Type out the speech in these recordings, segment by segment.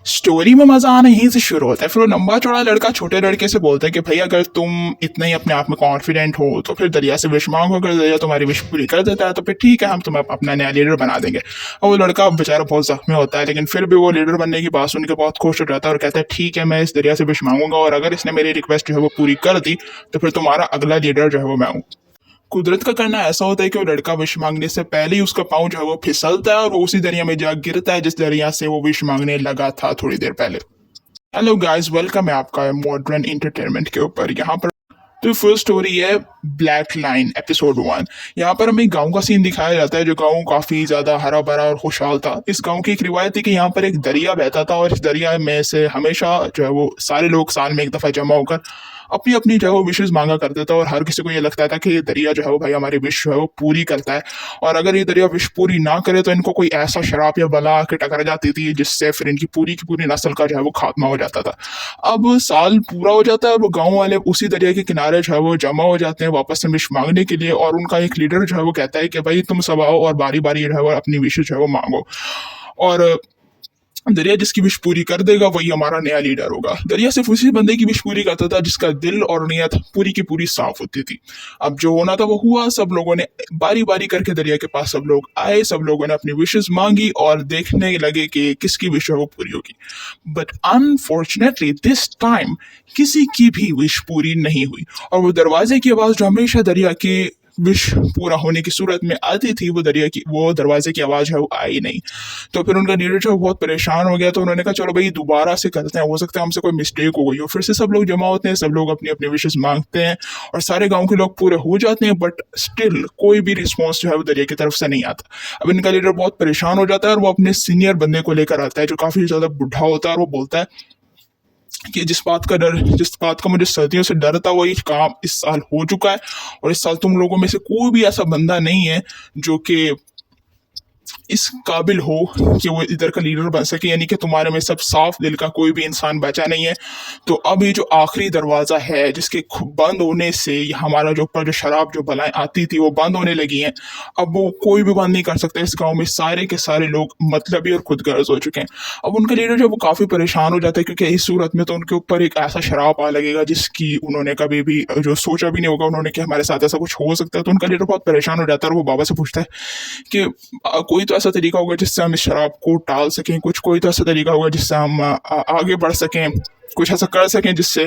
Story में मजा आना यहीं से शुरू होता है। फिर वो लंबा चौड़ा लड़का छोटे लड़के से बोलता है कि भाई अगर तुम इतना ही अपने आप में कॉन्फिडेंट हो तो फिर दरिया से विश मांगो, अगर दरिया तुम्हारी विश पूरी कर देता है तो फिर ठीक है, हम तुम्हें अपना नया लीडर बना देंगे। और वो लड़का बेचारा बहुत जख्मी होता है, लेकिन फिर भी वो लीडर बनने की बात सुन के बहुत खुश हो जाता है और कहता है ठीक है, मैं इस दरिया से विश मांगूंगा और अगर इसने मेरी रिक्वेस्ट जो है वो पूरी कर दी तो फिर तुम्हारा अगला लीडर जो है वो मैं हूँ। कुदरत का करना ऐसा होता है कि वो लड़का विश मांगने से पहले ही उसका पाँव जो है वो फिसलता है और वो उसी दरिया में जा गिरता है जिस दरिया से वो विश मांगने लगा था थोड़ी देर पहले। हेलो गाइस, वेलकम है आपका मॉडर्न एंटरटेनमेंट के ऊपर। यहाँ पर तो फर्स्ट स्टोरी है ब्लैक लाइन एपिसोड 1। यहाँ पर हमें गांव का सीन दिखाया जाता है, जो गांव काफी ज्यादा हरा भरा और खुशहाल था। इस गांव की एक रिवायत थी कि यहाँ पर एक दरिया बहता था और इस दरिया में से हमेशा जो है वो सारे लोग साल में एक दफा जमा होकर अपनी अपनी जो है वो विशेष मांगा करते थे और हर किसी को ये लगता था कि ये दरिया जो है वो भाई हमारी विश जो है वो पूरी करता है। और अगर ये दरिया विश पूरी ना करे तो इनको कोई ऐसा शराब या बला आके टकरा जाती थी जिससे फिर इनकी पूरी की पूरी नस्ल का जो है वो खात्मा हो जाता था। अब साल पूरा हो जाता है और वो गाँव वाले उसी दरिया के किनारे जो है वो जमा हो जाते हैं वापस से विश मांगने के लिए, और उनका एक लीडर जो है वो कहता है कि भाई तुम सब आओ और बारी बारी जो है वो अपनी विश जो है वो मांगो, और दरिया जिसकी विश पूरी कर देगा वही हमारा नया लीडर होगा। दरिया सिर्फ उसी बंदे की विश पूरी करता था जिसका दिल और नीयत पूरी की पूरी साफ होती थी। अब जो होना था वो हुआ। सब लोगों ने बारी बारी करके दरिया के पास सब लोग आए, सब लोगों ने अपनी विशेस मांगी और देखने लगे कि किसकी विश है वो पूरी होगी। बट अनफॉर्चुनेटली दिस टाइम किसी की भी विश पूरी नहीं हुई, और वो दरवाजे की आवाज़ जो हमेशा दरिया के विश पूरा होने की सूरत में आती थी वो दरवाजे की आवाज़ है वो आई नहीं। तो फिर उनका लीडर जो बहुत परेशान हो गया, तो उन्होंने कहा चलो भाई दोबारा से करते हैं, हो सकता है हमसे कोई मिस्टेक हो गई हो। फिर से सब लोग जमा होते हैं, सब लोग अपनी अपनी विशेष मांगते हैं और सारे गांव के लोग पूरे हो जाते हैं, बट स्टिल कोई भी रिस्पॉन्स जो है वो दरिया की तरफ से नहीं आता। अब इनका लीडर बहुत परेशान हो जाता है और वो अपने सीनियर बंदे को लेकर आता है जो काफ़ी ज़्यादा बुढ़ा होता है, और वो बोलता है कि जिस बात का मुझे सर्दियों से डर था वही काम इस साल हो चुका है, और इस साल तुम लोगों में से कोई भी ऐसा बंदा नहीं है जो कि इस काबिल हो कि वो इधर का लीडर बन सके, यानी कि तुम्हारे में सब साफ दिल का कोई भी इंसान बचा नहीं है। तो अब ये जो आखिरी दरवाज़ा है जिसके बंद होने से हमारा जो ऊपर जो शराब जो बलाएं आती थी वो बंद होने लगी हैं, अब वो कोई भी बंद नहीं कर सकता। इस गांव में सारे के सारे लोग मतलबी और खुदगर्ज हो चुके हैं। अब उनका लीडर जो वो काफ़ी परेशान हो जाता है, क्योंकि इस सूरत में तो उनके ऊपर एक ऐसा शराब आ लगेगा जिसकी उन्होंने कभी भी जो सोचा भी नहीं होगा उन्होंने कि हमारे साथ ऐसा कुछ हो सकता है। तो उनका लीडर बहुत परेशान हो जाता है और वो बाबा से पूछता है कि कोई तो ऐसा तरीका होगा जिससे हम इस शराब को टाल सकें, कोई तो ऐसा तरीका होगा जिससे हम आगे बढ़ सकें, कुछ ऐसा कर सकें जिससे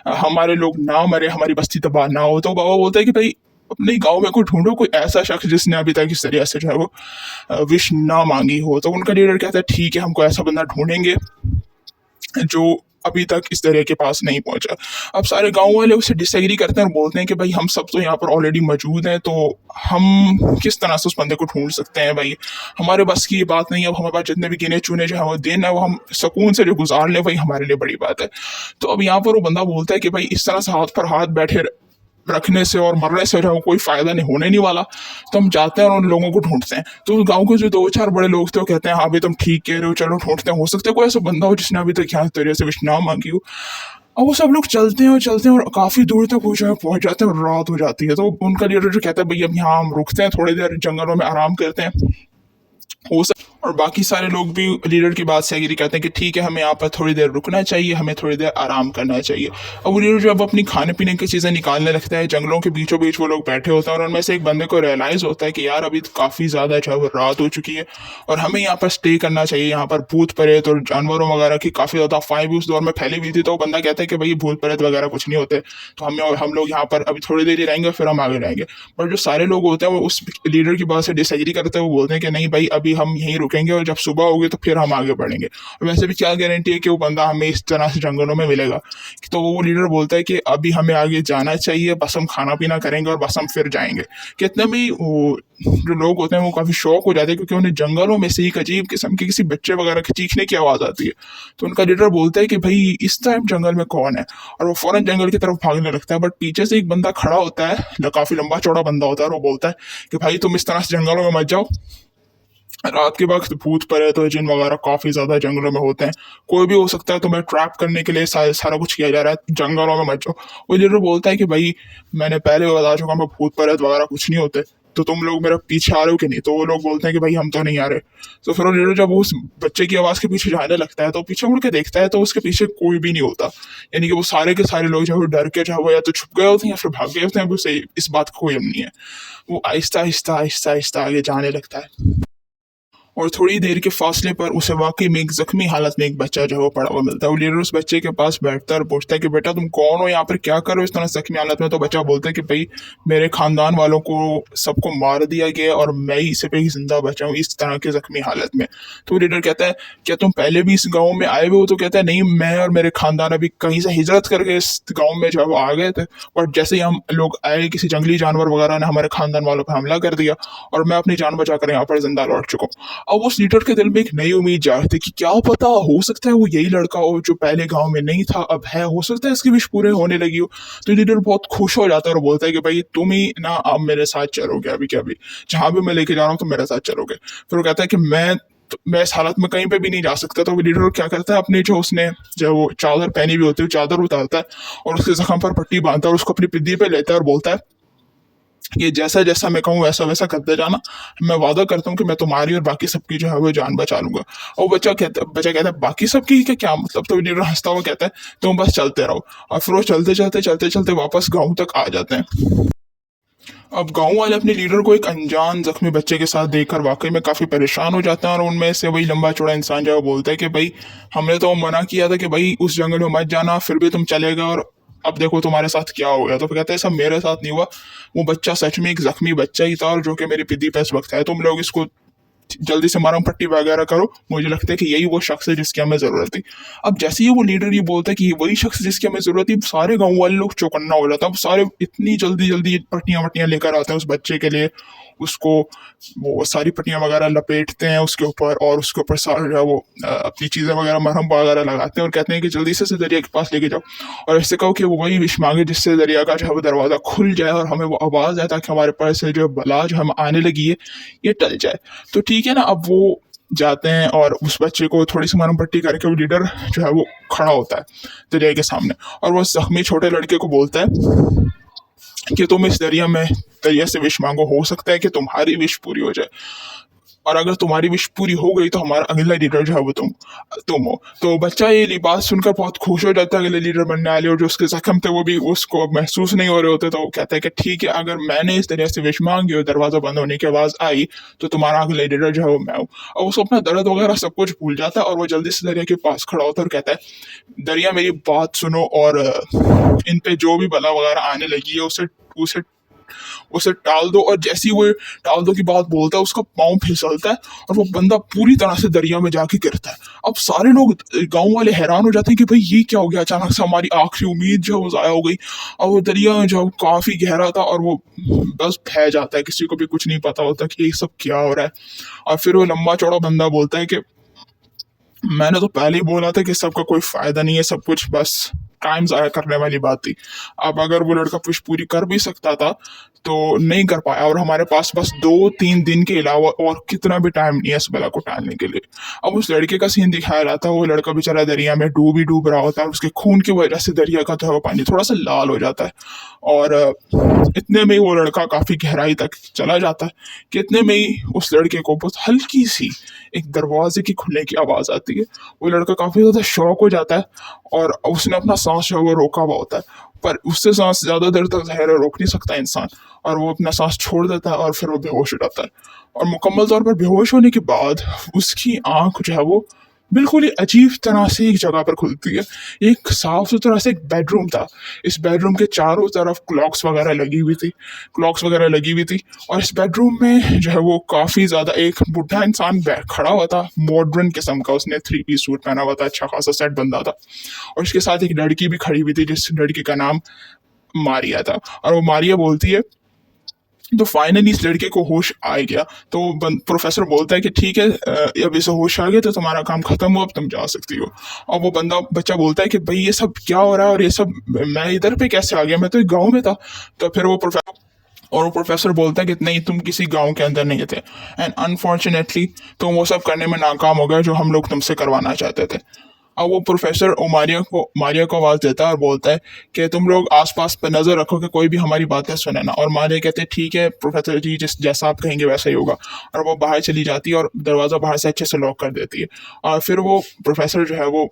हमारे लोग ना मरे, हमारी बस्ती तबाह ना हो। तो बाबा बोलता है कि भाई अपने गांव में कोई ढूंढो, कोई ऐसा शख्स जिसने अभी तक इस तरीके से जो है वो विश ना मांगी हो। तो उनका लीडर कहता है ठीक है, हमको ऐसा बंदा ढूंढेंगे जो अभी तक इस दरिया के पास नहीं पहुंचा। अब सारे गांव वाले उससे डिसएग्री करते हैं और बोलते हैं कि भाई हम सब तो यहाँ पर ऑलरेडी मौजूद हैं, तो हम किस तरह से उस बंदे को ढूंढ सकते हैं, भाई हमारे बस की ये बात नहीं है। अब हमारे पास जितने भी गिने चुने जो है वो दिन है वो हम सुकून से जो गुजार लें वही हमारे लिए बड़ी बात है। तो अब यहाँ पर वो बंदा बोलता है कि भाई इस तरह से हाथ पर हाथ बैठे रखने से और मरने से जो कोई फायदा नहीं होने नहीं वाला, तो हम जाते हैं और उन लोगों को ढूंढते हैं। तो गांव के जो दो चार बड़े लोग थे वो कहते हैं हाँ भाई तुम ठीक कह रहे हो, चलो ढूंढते हैं, हो सकता है कोई ऐसा बंदा हो जिसने अभी तक यहाँ तेरे से विश ना मांगी हो। और वो सब लोग चलते हैं और काफी दूर तक पहुंच जाते हैं और रात हो जाती है। तो उनका लीडर जो कहता है भाई अब यहाँ हम रुकते हैं, थोड़ी देर जंगलों में आराम करते हैं, हो सक और बाकी सारे लोग भी लीडर की बात से एग्री कहते हैं कि ठीक है हमें यहाँ पर थोड़ी देर रुकना चाहिए, हमें थोड़ी देर आराम करना चाहिए। अब वो लीडर जब अपनी खाने पीने की चीज़ें निकालने लगता है, जंगलों के बीचों बीच वो लोग बैठे होते हैं और उनमें से एक बंदे को रियलाइज़ होता है कि यार अभी तो काफ़ी ज़्यादा जो है वो रात हो चुकी है और हमें यहाँ पर स्टे करना चाहिए। यहाँ पर भूत प्रेत और जानवरों वगैरह की काफ़ी ज़्यादा अफवाहें भी उस दौर में फैली हुई थी। तो वो बंदा कहता है कि भाई भूत प्रेत वगैरह कुछ नहीं होते, तो हम लोग यहाँ पर अभी थोड़ी देर ही रहेंगे फिर हम आगे रहेंगे। बट जो सारे लोग होते हैं वो उस लीडर की बात से डिसएग्री करते हैं, वो बोलते हैं कि नहीं भाई अभी हम यहीं रुकेंगे और जब सुबह होगी तो फिर हम आगे बढ़ेंगे। और वैसे भी क्या गारंटी है कि वो बंदा हमें इस तरह से जंगलों में मिलेगा। तो वो लीडर बोलता है कि अभी हमें आगे जाना चाहिए, बस हम खाना पीना करेंगे और बस हम फिर जाएंगे। कितने भी जो लोग होते हैं वो काफ़ी शौक हो जाते हैं, क्योंकि उन्हें जंगलों में से एक अजीब किस्म के किसी बच्चे वगैरह की चीखने की आवाज़ आती है। तो उनका लीडर बोलता है कि भाई इस टाइम जंगल में कौन है, और वो फौरन जंगल की तरफ भागने लगता है। बट पीछे से एक बंदा खड़ा होता है, काफ़ी लंबा चौड़ा बंदा होता है, और वो बोलता है कि भाई तुम इस तरह से जंगलों में मत जाओ, रात के वक्त भूत प्रेत और जिन वगैरह काफ़ी ज़्यादा जंगलों में होते हैं, कोई भी हो सकता है, तुम्हें ट्रैप करने के लिए सारा कुछ किया जा रहा है, जंगलों में मत जाओ। वो लीडर बोलता है कि भाई मैंने पहले बता चुका हूँ भूत प्रेत वगैरह कुछ नहीं होते, तो तुम लोग मेरे पीछे आ रहे हो कि नहीं? तो वो लोग बोलते हैं कि भाई हम तो नहीं आ रहे। तो फिर वो लीडर जब उस बच्चे की आवाज़ के पीछे जाने लगता है तो पीछे मुड़ के देखता है तो उसके पीछे कोई भी नहीं होता। यानी कि वो सारे के सारे लोग जो है डर के जो है या तो छुप गए होते हैं या फिर भाग गए होते हैं। अब उसे इस बात का कोई गम नहीं है। वो आहिस्ता आहिस्ता आहिस्ता आहिस्ता आगे जाने लगता है और थोड़ी देर के फासले पर उसे वाकई में एक जख्मी हालत में एक बच्चा जो है वो पड़ा हुआ मिलता है। वो लीडर उस बच्चे के पास बैठता है और पूछता है कि बेटा तुम कौन हो, यहाँ पर क्या कर रहे हो इस तरह जख्मी हालत में? तो बच्चा बोलता है कि भाई मेरे खानदान वालों को सबको मार दिया गया और मैं ही इसे पे ही जिंदा बचा हूँ इस तरह के जख्मी हालत में। तो लीडर कहता है क्या तुम पहले भी इस गाँव में आए हुए हो? तो कहता है नहीं, मैं और मेरे खानदान अभी कहीं से हिजरत करके इस गाँव में जो है वो आ गए थे और जैसे ही हम लोग आए किसी जंगली जानवर वगैरह ने हमारे खानदान वालों पर हमला कर दिया और मैं अपनी जान बचाकर यहाँ पर जिंदा लौट चुका हूँ। अब उस लीडर के दिल में एक नई उम्मीद जागती कि क्या पता हो सकता है वो यही लड़का हो जो पहले गांव में नहीं था अब है, हो सकता है इसकी विश पूरे होने लगी हो। तो लीडर बहुत खुश हो जाता है और बोलता है कि भाई तुम ही ना अब मेरे साथ चलोगे, अभी क्या अभी जहां भी मैं लेके जा रहा हूँ तुम मेरे साथ चलोगे। फिर वो कहता है कि मैं इस हालत में कहीं पे भी नहीं जा सकता। तो वो लीडर क्या करता है, अपने जो उसने जो वो चादर पहनी हुई होती है चादर उतारता है और उसके जख्म पर पट्टी बांधता है और उसको अपनी पिद्दी पे लेता है और बोलता है कि जैसा जैसा मैं कहूँ वैसा वैसा करते जाना, मैं वादा करता हूँ कि मैं तुम्हारी और बाकी सबकी जो है वो जान बचा लूंगा। और बच्चा कहता है बाकी सबकी का क्या मतलब? तो लीडर हंसता हुआ कहता है तुम बस चलते रहो। और फिर वो चलते चलते चलते चलते वापस गाँव तक आ जाते हैं। अब गाँव वाले अपने लीडर को एक अनजान जख्मी बच्चे के साथ देखकर वाकई में काफ़ी परेशान हो जाते हैं और उनमें से वही लंबा चौड़ा इंसान जो है वो बोलता है कि भाई हमने तो मना किया था कि भाई उस जंगल में मत जाना, फिर भी तुम चले गए और अब देखो तुम्हारे साथ क्या हो गया। तो फिर कहते हैं सब मेरे साथ नहीं हुआ, वो बच्चा सच में एक जख्मी बच्चा ही था और जो कि मेरी पिद्दी पे इस वक्त है। तुम लोग इसको जल्दी से मरहम पट्टी वगैरह करो, मुझे लगता है कि यही वो शख्स है जिसकी हमें ज़रूरत थी। अब जैसे ही वो लीडर ये बोलता है कि वही शख्स जिसकी हमें ज़रूरत थी, सारे गाँव वाले लोग चौकन्ना हो जाता है। अब सारे इतनी जल्दी जल्दी पट्टियाँ वट्टियाँ लेकर आते हैं उस बच्चे के लिए, उसको वो सारी पट्टियाँ वगैरह लपेटते हैं उसके ऊपर और उसके ऊपर सारा जो है वो अपनी चीज़ें वगैरह मरहम वगैरह लगाते हैं और कहते हैं कि जल्दी से दरिया के पास लेके जाओ और ऐसे कहो कि वो वही विश मांगे जिससे दरिया का जो है वो दरवाज़ा खुल जाए और हमें वो आवाज़ आए ताकि हमारे पास से जो बला जो हम आने लगी है ये टल जाए। तो ठीक है ना, अब वो जाते हैं और उस बच्चे को थोड़ी सी मरहम पट्टी करके वो लीडर जो है वो खड़ा होता है दरिया के सामने और वो जख्मी छोटे लड़के को बोलता है कि तुम इस दरिया से विश मांगो, हो सकता है कि तुम्हारी विश पूरी हो जाए और अगर तुम्हारी विश पूरी हो गई तो हमारा अगला लीडर जो है वो तुम हो। तो बच्चा ये बात सुनकर बहुत खुश हो जाता है अगले लीडर बनने वाले और जो उसके जख्म थे वो भी उसको महसूस नहीं हो रहे होते। तो वो कहता है कि ठीक है, अगर मैंने इस दरिया से विश मांगी और दरवाज़ा बंद होने की आवाज़ आई तो तुम्हारा अगला लीडर जो है वो मैं हूँ। और वो अपना दर्द वगैरह सब कुछ भूल जाता है और वो जल्दी से दरिया के पास खड़ा होता है और कहता है दरिया मेरी बात सुनो और इन पे जो भी बला वगैरह आने लगी है उसे उसे उसे टाल दो। और जैसी वो टाल दो की बात बोलता है उसका पाँव फिसलता है और वो बंदा पूरी तरह से दरिया में जाके गिरता है। अब सारे लोग गांव वाले हैरान हो जाते हैं कि भाई ये क्या हो गया, अचानक से हमारी आखिरी उम्मीद जो है वो ज़ाया हो गई। और वो दरिया जो काफ़ी गहरा था और वो बस बह जाता है, किसी को भी कुछ नहीं पता होता कि ये सब क्या हो रहा है। और फिर वो लंबा चौड़ा बंदा बोलता है कि मैंने तो पहले ही बोला था कि सबका कोई फायदा नहीं है, सब कुछ बस टाइम ज़ाया करने वाली बात थी। अब अगर वो लड़का विश पूरी कर भी सकता था तो नहीं कर पाया और हमारे पास बस 2-3 दिन के अलावा और कितना भी टाइम नहीं है इस बला को टालने के लिए। अब उस लड़के का सीन दिखाया जाता है, वो लड़का बेचारा दरिया में डूब रहा होता है और उसके खून की वजह से दरिया का जो है पानी थोड़ा सा लाल हो जाता है और इतने में ही वो लड़का काफ़ी गहराई तक चला जाता है कि इतने में ही उस लड़के को बहुत हल्की सी एक दरवाजे की खुलने की आवाज़ आती है। वो लड़का काफ़ी ज़्यादा शॉक हो जाता है और उसने अपना सांस जो है वो रोका हुआ होता है, पर उससे सांस ज़्यादा देर तक ज़ाहिर है रोक नहीं सकता इंसान और वो अपना सांस छोड़ देता है और फिर वो बेहोश हो जाता है। और मुकम्मल तौर पर बेहोश होने के बाद उसकी आँख जो है वो बिल्कुल ही अजीब तरह से एक जगह पर खुलती है। एक साफ सुथरा सा एक बेडरूम था, इस बेडरूम के चारों तरफ क्लॉक्स वगैरह लगी हुई थी और इस बेडरूम में जो है वो काफ़ी ज़्यादा एक बुढ़ा इंसान खड़ा हुआ था, मॉडर्न किस्म का, उसने 3 पीस सूट पहना हुआ था, अच्छा खासा सेट बंदा था और उसके साथ एक लड़की भी खड़ी हुई थी जिस लड़की का नाम मारिया था। और वो मारिया बोलती है तो फाइनली इस लड़के को होश आ गया। तो प्रोफेसर बोलता है कि ठीक है, अब इसे होश आ गया तो तुम्हारा काम खत्म हुआ, अब तुम जा सकती हो। और वो बच्चा बोलता है कि भाई ये सब क्या हो रहा है और ये सब मैं इधर पे कैसे आ गया, मैं तो एक गाँव में था। तो फिर वो प्रोफेसर बोलता है कि नहीं, तुम किसी गांव के अंदर नहीं थे एंड अनफॉर्चुनेटली तुम वो सब करने में नाकाम हो गए जो हम लोग तुमसे करवाना चाहते थे। अब वो प्रोफेसर मारिया को आवाज़ देता है और बोलता है कि तुम लोग आसपास पर नज़र रखो कि कोई भी हमारी बातें सुने ना। और मारिया कहते हैं ठीक है प्रोफेसर जी, जैसा आप कहेंगे वैसा ही होगा। और वो बाहर चली जाती है और दरवाज़ा बाहर से अच्छे से लॉक कर देती है। और फिर वो प्रोफेसर जो है वो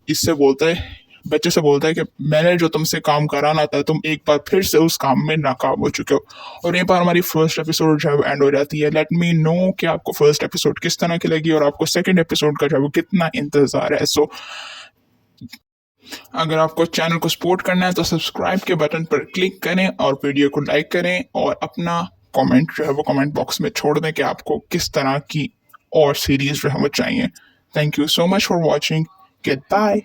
इससे बोलता है, बच्चे से बोलता है कि मैंने जो तुमसे काम कराना था तुम एक बार फिर से उस काम में नाकाम हो चुके हो। और यहीं पर हमारी फर्स्ट एपिसोड जो है वो एंड हो जाती है। लेट मी नो कि आपको फर्स्ट एपिसोड किस तरह की लगी और आपको सेकंड एपिसोड का जो है वो कितना इंतज़ार है। सो अगर आपको चैनल को सपोर्ट करना है तो सब्सक्राइब के बटन पर क्लिक करें और वीडियो को लाइक करें और अपना कमेंट जो है वो कमेंट बॉक्स में छोड़ दें कि आपको किस तरह की और सीरीज़ जो है वो चाहिए। Thank you so much for watching. Good bye.